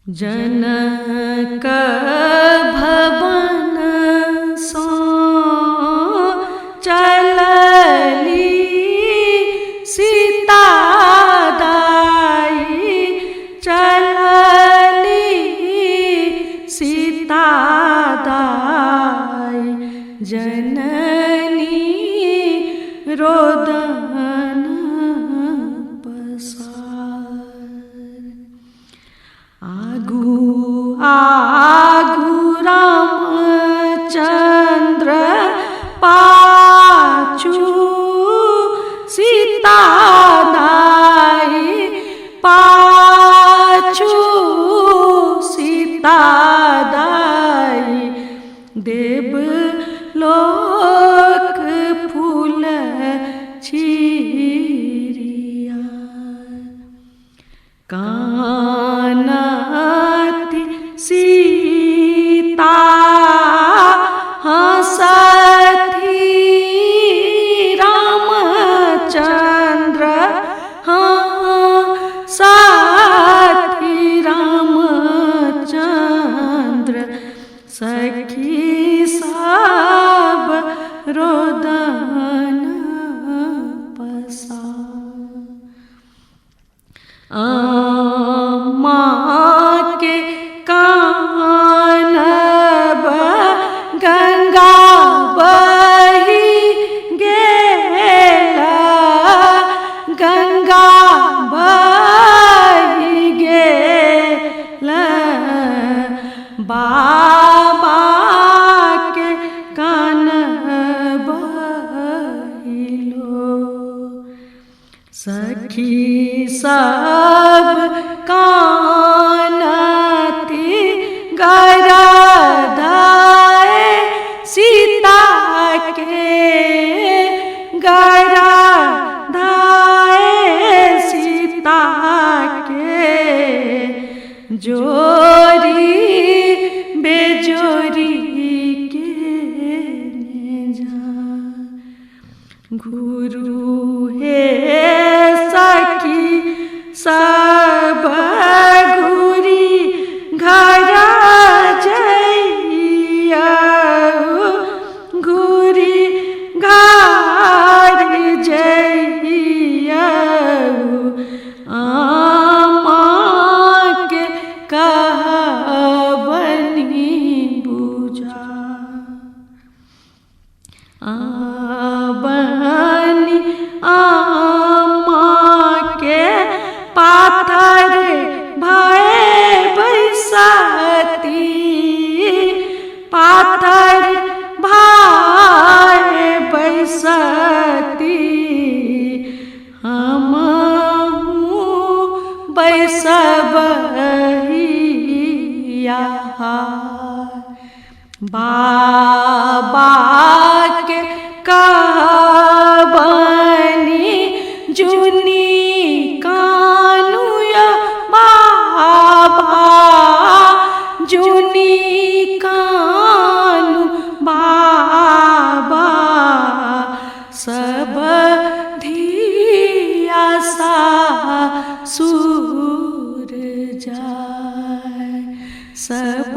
जनक भवन सो चलली सीता दाई, चलली सीता दाई, जननी रोदन पसार। आगू आगू रामचंद्र पाछू सीता दाई, पाछू सीता दाई, देवलोक फूल छिरिया। कानती सीता हंसती रामचंद्र, हंसती रामचंद्र, सखी सब रोदन पसार। माँ के कानब गंगा बही गेला, गंगा बही गेला, बाबा के कानब बहिलो। सखी सब कानती गरधाए सीता के, गरधाए सीता के, जोरी बेजोरी के जा। गुरु हे सखी सब घूरी घर जइया, घूरी घर जइया, आमा के कहबनी बुझा। आबनी आमा के पाथर भय बैसती, पाथर भय बैसती, हमहूँ बैसबहिया। बाबा के कहबनी जुनी कानुया, बाबा जुनी कानु बाबा, सब धिया सासुर जाय, सब